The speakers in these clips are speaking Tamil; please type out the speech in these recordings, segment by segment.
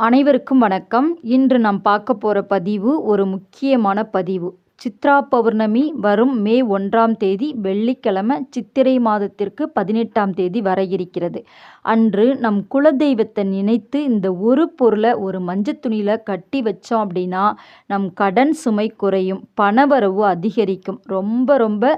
அனைவருக்கும் வணக்கம். இன்று நாம் பார்க்க போற பதிவு ஒரு முக்கியமான பதிவு. சித்ரா பௌர்ணமி வரும் மே 1ஆம் தேதி வெள்ளிக்கிழமை சித்திரை மாதத்திற்கு 18ஆம் தேதி வர இருக்கிறது. அன்று நம் குலதெய்வத்தை நினைத்து இந்த ஒரு பொருளை ஒரு மஞ்சள் துணியில் கட்டி வச்சோம் அப்படின்னா நம் கடன் சுமை குறையும், பணவரவு அதிகரிக்கும். ரொம்ப ரொம்ப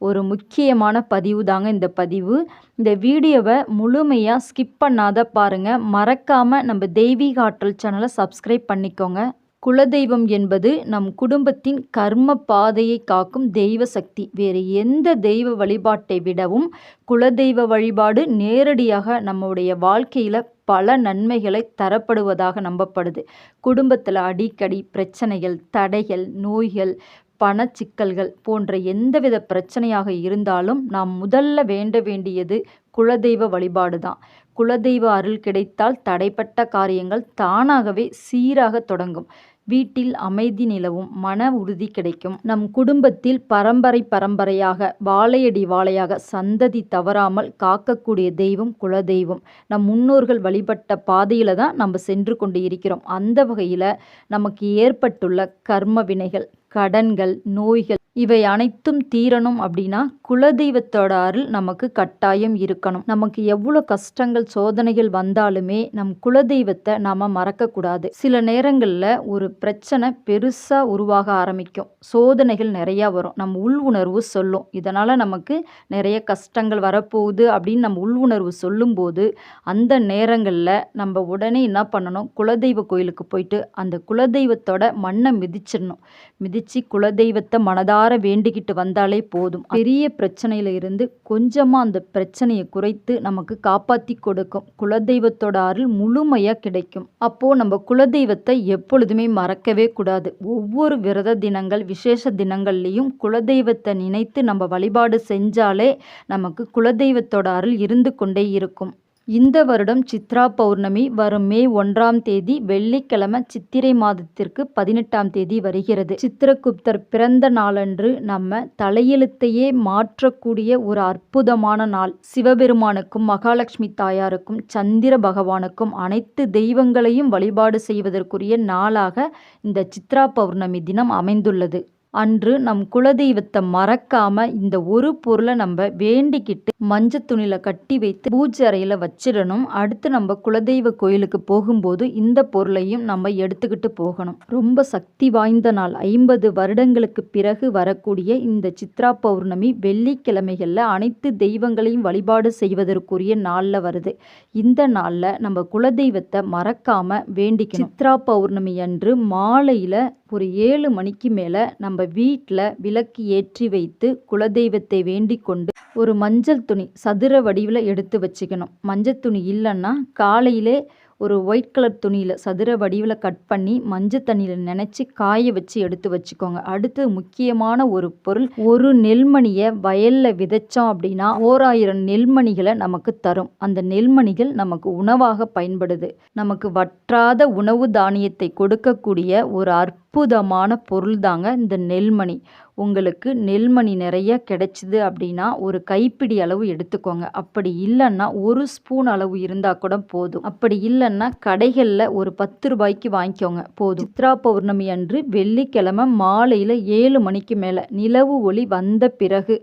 ஒரு முக்கியமான பதிவு தாங்க இந்த பதிவு. இந்த வீடியோவை முழுமையாக ஸ்கிப் பண்ணாத பாருங்கள். மறக்காமல் நம்ம தெய்வீக ஆற்றல் சேனலை சப்ஸ்கிரைப் பண்ணிக்கோங்க. குலதெய்வம் என்பது நம் குடும்பத்தின் கர்ம பாதையை காக்கும் தெய்வ சக்தி. வேறு எந்த தெய்வ வழிபாட்டை விடவும் குலதெய்வ வழிபாடு நேரடியாக நம்முடைய வாழ்க்கையில் பல நன்மைகளை தரப்படுவதாக நம்பப்படுது. குடும்பத்தில் அடிக்கடி பிரச்சனைகள், தடைகள், நோய்கள், பணச்சிக்கல்கள் போன்ற எந்தவித பிரச்சனையாக இருந்தாலும் நாம் முதல்ல வேண்ட வேண்டியது குலதெய்வ வழிபாடு தான். குலதெய்வ அருள் கிடைத்தால் தடைப்பட்ட காரியங்கள் தானாகவே சீராக தொடங்கும். வீட்டில் அமைதி நிலவும், மன உறுதி கிடைக்கும். நம் குடும்பத்தில் பரம்பரையாக வாழையடி வாழையாக சந்ததி தவறாமல் காக்கக்கூடிய தெய்வம் குலதெய்வம். நம் முன்னோர்கள் வழிபட்ட பாதையில் தான் நம்ம சென்று கொண்டு இருக்கிறோம். அந்த வகையில் நமக்கு ஏற்பட்டுள்ள கர்ம வினைகள், கடன்கள், நோய்கள் இவை அனைத்தும் தீரணும் அப்படின்னா குலதெய்வத்தோட அருள் நமக்கு கட்டாயம் இருக்கணும். நமக்கு எவ்வளோ கஷ்டங்கள், சோதனைகள் வந்தாலுமே நம் குலதெய்வத்தை நாம் மறக்கக்கூடாது. சில நேரங்களில் ஒரு பிரச்சனை பெருசாக உருவாக ஆரம்பிக்கும், சோதனைகள் நிறையா வரும், நம் உள் உணர்வு சொல்லும். இதனால் நமக்கு நிறைய கஷ்டங்கள் வரப்போகுது அப்படின்னு நம்ம உள் உணர்வு சொல்லும்போது அந்த நேரங்களில் நம்ம உடனே என்ன பண்ணணும், குலதெய்வ கோயிலுக்கு போயிட்டு அந்த குலதெய்வத்தோட மண்ணை மிதிச்சிடணும். மிதித்து குலதெய்வத்தை மனதார வேண்டிக்கிட்டு வந்தாலே போதும். பெரிய பிரச்சனையில இருந்து கொஞ்சமாக அந்த பிரச்சனையை குறைத்து நமக்கு காப்பாற்றி கொடுக்கும். குலதெய்வத்தோட அருள் முழுமையாக கிடைக்கும். அப்போது நம்ம குலதெய்வத்தை எப்பொழுதுமே மறக்கவே கூடாது. ஒவ்வொரு விரத தினங்கள், விசேஷ தினங்கள்லையும் குலதெய்வத்தை நினைத்து நம்ம வழிபாடு செஞ்சாலே நமக்கு குலதெய்வத்தோட அருள் இருந்து கொண்டே இருக்கும். இந்த வருடம் சித்ரா பௌர்ணமி வரும் மே 1ஆம் தேதி வெள்ளிக்கிழமை சித்திரை மாதத்திற்கு 18ஆம் தேதி வருகிறது. சித்திரகுப்தர் பிறந்த நாளன்று நம்ம தலையெழுத்தையே மாற்றக்கூடிய ஒரு அற்புதமான நாள். சிவபெருமானுக்கும் மகாலட்சுமி தாயாருக்கும் சந்திர பகவானுக்கும் அனைத்து தெய்வங்களையும் வழிபாடு செய்வதற்குரிய நாளாக இந்த சித்ரா பௌர்ணமி தினம் அமைந்துள்ளது. அன்று நம் குலதெய்வத்தை மறக்காம இந்த ஒரு பொருளை நம்ம வேண்டிக்கிட்டு மஞ்சள் துணியில கட்டி வைத்து பூஜை அறையில வச்சிடணும். அடுத்து நம்ம குலதெய்வ கோயிலுக்கு போகும்போது இந்த பொருளையும் நம்ம எடுத்துக்கிட்டு போகணும். ரொம்ப சக்தி வாய்ந்த நாள். 50 வருடங்களுக்கு பிறகு வரக்கூடிய இந்த சித்ரா பௌர்ணமி வெள்ளிக்கிழமைகளில் அனைத்து தெய்வங்களையும் வழிபாடு செய்வதற்குரிய நாளில் வருது. இந்த நாளில் நம்ம குலதெய்வத்தை மறக்காம வேண்டிக்கணும். சித்ரா பௌர்ணமி அன்று மாலையில் ஒரு 7 மணிக்கு மேலே நம்ம வீட்டில் விளக்கு ஏற்றி வைத்து குலதெய்வத்தை வேண்டிக் கொண்டு ஒரு மஞ்சள் துணி சதுர வடிவில் எடுத்து வச்சுக்கணும். மஞ்சள் துணி இல்லைன்னா காலையிலே ஒரு ஒயிட் கலர் துணியில் சதுர வடிவில் கட் பண்ணி மஞ்சள் தண்ணியில் நினச்சி காய வச்சு எடுத்து வச்சுக்கோங்க. அடுத்து முக்கியமான ஒரு பொருள், ஒரு நெல்மணியை வயலில் விதைச்சோம் அப்படின்னா 1000 நெல்மணிகளை நமக்கு தரும். அந்த நெல்மணிகள் நமக்கு உணவாக பயன்படுது. நமக்கு வற்றாத உணவு தானியத்தை கொடுக்கக்கூடிய ஒரு அற்புதமான பொருள் தாங்க இந்த நெல்மணி. உங்களுக்கு நெல்மணி நிறைய கிடைச்சிது அப்படின்னா ஒரு கைப்பிடி அளவு எடுத்துக்கோங்க. அப்படி இல்லைன்னா ஒரு ஸ்பூன் அளவு இருந்தால் கூட போதும். அப்படி இல்லைன்னா கடைகளில் ஒரு 10 ரூபாய்க்கு வாங்கிக்கோங்க போதும். சித்ரா பௌர்ணமி அன்று வெள்ளிக்கிழமை மாலையில் 7 மணிக்கு மேலே நிலவு ஒளி வந்த பிறகு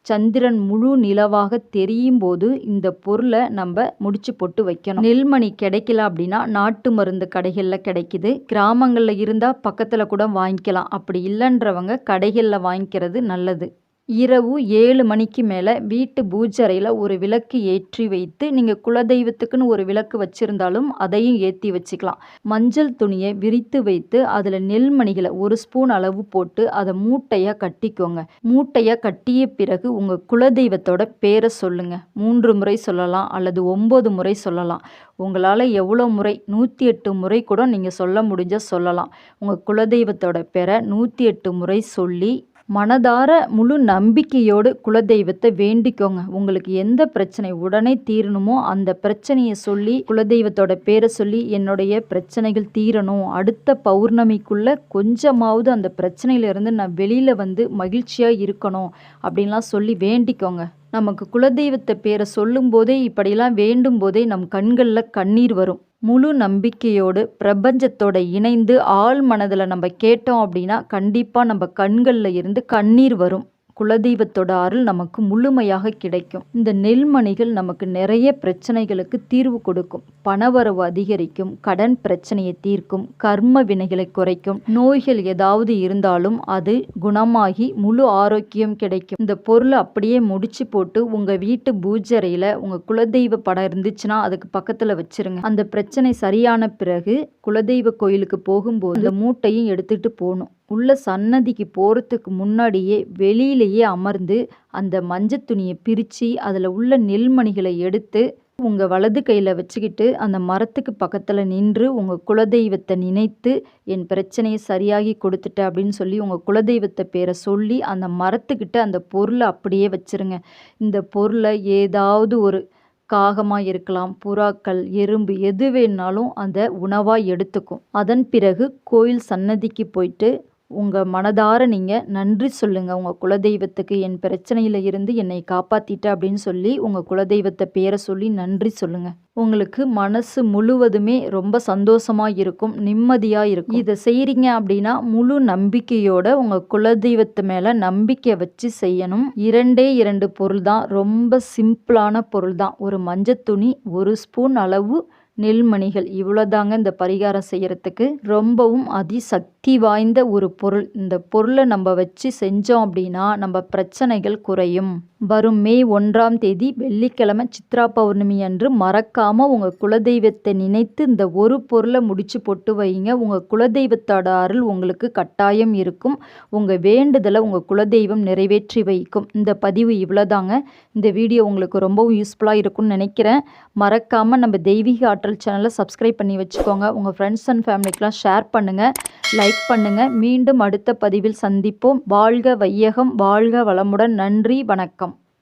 சந்திரன் முழு நிலவாக தெரியும் போது இந்த பொருளை நம்ம முடிச்சு போட்டு வைக்கணும். நெல்மணி கிடைக்கல அப்படின்னா நாட்டு மருந்து கடைகளில் கிடைக்குது. கிராமங்களில் இருந்தால் பக்கத்தில் கூட வாங்கிக்கலாம். அப்படி இல்லைன்றவங்க கடைகளில் வாங்கிக்கிறது நல்லது. இரவு 7 மணிக்கு மேலே வீட்டு பூஜை அறையில் ஒரு விளக்கு ஏற்றி வைத்து, நீங்கள் குலதெய்வத்துக்குன்னு ஒரு விளக்கு வச்சுருந்தாலும் அதையும் ஏற்றி வச்சுக்கலாம். மஞ்சள் துணியை விரித்து வைத்து அதில் நெல்மணிகளை 1 ஸ்பூன் அளவு போட்டு அதை மூட்டையாக கட்டிக்கோங்க. மூட்டையாக கட்டிய பிறகு உங்கள் குலதெய்வத்தோட பேரை சொல்லுங்கள். 3 முறை சொல்லலாம் அல்லது 9 முறை சொல்லலாம். உங்களால் எவ்வளோ முறை, 108 முறை கூட நீங்கள் சொல்ல முடிஞ்சால் சொல்லலாம். உங்கள் குலதெய்வத்தோட பேரை 108 முறை சொல்லி மனதார முழு நம்பிக்கையோடு குலதெய்வத்தை வேண்டிக்கோங்க. உங்களுக்கு எந்த பிரச்சனை உடனே தீரணுமோ அந்த பிரச்சனையை சொல்லி குலதெய்வத்தோட பேரை சொல்லி என்னுடைய பிரச்சனைகள் தீரணும், அடுத்த பௌர்ணமிக்குள்ள கொஞ்சமாவது அந்த பிரச்சனையிலிருந்து நான் வெளியில் வந்து மகிழ்ச்சியாக இருக்கணும் அப்படின்லாம் சொல்லி வேண்டிக்கோங்க. நமக்கு குலதெய்வத்தை பேரை சொல்லும் போதே, இப்படிலாம் வேண்டும் போதே நம் கண்களில் கண்ணீர் வரும். முழு நம்பிக்கையோடு பிரபஞ்சத்தோட இணைந்து ஆழ் மனதில் நம்ம கேட்டோம் அப்படின்னா கண்டிப்பாக நம்ம கண்களில் இருந்து கண்ணீர் வரும். குலதெய்வத்தோட அருள் நமக்கு முழுமையாக கிடைக்கும். இந்த நெல்மணிகள் நமக்கு நிறைய பிரச்சனைகளுக்கு தீர்வு கொடுக்கும். பணவரவு அதிகரிக்கும், கடன் பிரச்சனையை தீர்க்கும், கர்ம வினைகளை குறைக்கும், நோய்கள் ஏதாவது இருந்தாலும் அது குணமாகி முழு ஆரோக்கியம் கிடைக்கும். இந்த பொருளை அப்படியே முடிச்சு போட்டு உங்க வீட்டு பூஜரையில உங்க குலதெய்வ படம் இருந்துச்சுன்னா அதுக்கு பக்கத்துல வச்சிருங்க. அந்த பிரச்சனை சரியான பிறகு குலதெய்வ கோயிலுக்கு போகும்போது அந்த மூட்டையும் எடுத்துட்டு போகணும். உள்ள சன்னதிக்கு போகிறதுக்கு முன்னாடியே வெளியிலேயே அமர்ந்து அந்த மஞ்சள் துணியை பிரித்து அதில் உள்ள நெல்மணிகளை எடுத்து உங்கள் வலது கையில் வச்சுக்கிட்டு அந்த மரத்துக்கு பக்கத்தில் நின்று உங்கள் குலதெய்வத்தை நினைத்து என் பிரச்சனையை சரியாகி கொடுத்துட்ட அப்படின்னு சொல்லி உங்கள் குலதெய்வத்தை பேரை சொல்லி அந்த மரத்துக்கிட்ட அந்த பொருளை அப்படியே வச்சுருங்க. இந்த பொருளை ஏதாவது ஒரு காகமாக இருக்கலாம், புறாக்கள், எறும்பு எது வேணாலும் அந்த உணவாக எடுத்துக்கும். அதன் பிறகு கோயில் சன்னதிக்கு போயிட்டு உங்கள் மனதார நீங்கள் நன்றி சொல்லுங்கள் உங்கள் குலதெய்வத்துக்கு. என் பிரச்சனையில் இருந்து என்னை காப்பாற்றிட்ட அப்படின்னு சொல்லி உங்கள் குலதெய்வத்தை பேரை சொல்லி நன்றி சொல்லுங்கள். உங்களுக்கு மனசு முழுவதுமே ரொம்ப சந்தோஷமாக இருக்கும், நிம்மதியாக இருக்கும். இதை செய்கிறீங்க அப்படின்னா முழு நம்பிக்கையோட உங்கள் குலதெய்வத்து மேலே நம்பிக்கை வச்சு செய்யணும். 2 பொருள் தான், ரொம்ப சிம்பிளான பொருள் தான். ஒரு மஞ்சள் துணி, 1 ஸ்பூன் அளவு நெல்மணிகள், இவ்வளோதாங்க இந்த பரிகாரம் செய்யறதுக்கு. ரொம்பவும் அதிசக்தி வாய்ந்த ஒரு பொருள். இந்த பொருளை நம்ம வச்சு செஞ்சோம் அப்படின்னா நம்ம பிரச்சனைகள் குறையும். வரும் மே 1ஆம் தேதி வெள்ளிக்கிழமை சித்ரா பௌர்ணமி அன்று மறக்காம உங்க குலதெய்வத்தை நினைத்து இந்த ஒரு பொருளை முடிச்சு போட்டு வைங்க. உங்க குலதெய்வத்தோட அருள் உங்களுக்கு கட்டாயம் இருக்கும். உங்க வேண்டுதலை உங்க குலதெய்வம் நிறைவேற்றி வைக்கும். இந்த பதிவு இவ்வளோதாங்க. இந்த வீடியோ உங்களுக்கு ரொம்பவும் யூஸ்ஃபுல்லாக இருக்கும்னு நினைக்கிறேன். மறக்காம நம்ம தெய்வீக ஆற்றல் சேனலை சப்ஸ்கிரைப் பண்ணி வச்சுக்கோங்க. உங்கள் ஃப்ரெண்ட்ஸ் அண்ட் ஃபேமிலிக்கெலாம் ஷேர் பண்ணுங்கள், லைக் பண்ணுங்கள். மீண்டும் அடுத்த பதிவில் சந்திப்போம். வாழ்க வையகம், வாழ்க வளமுடன். நன்றி, வணக்கம்.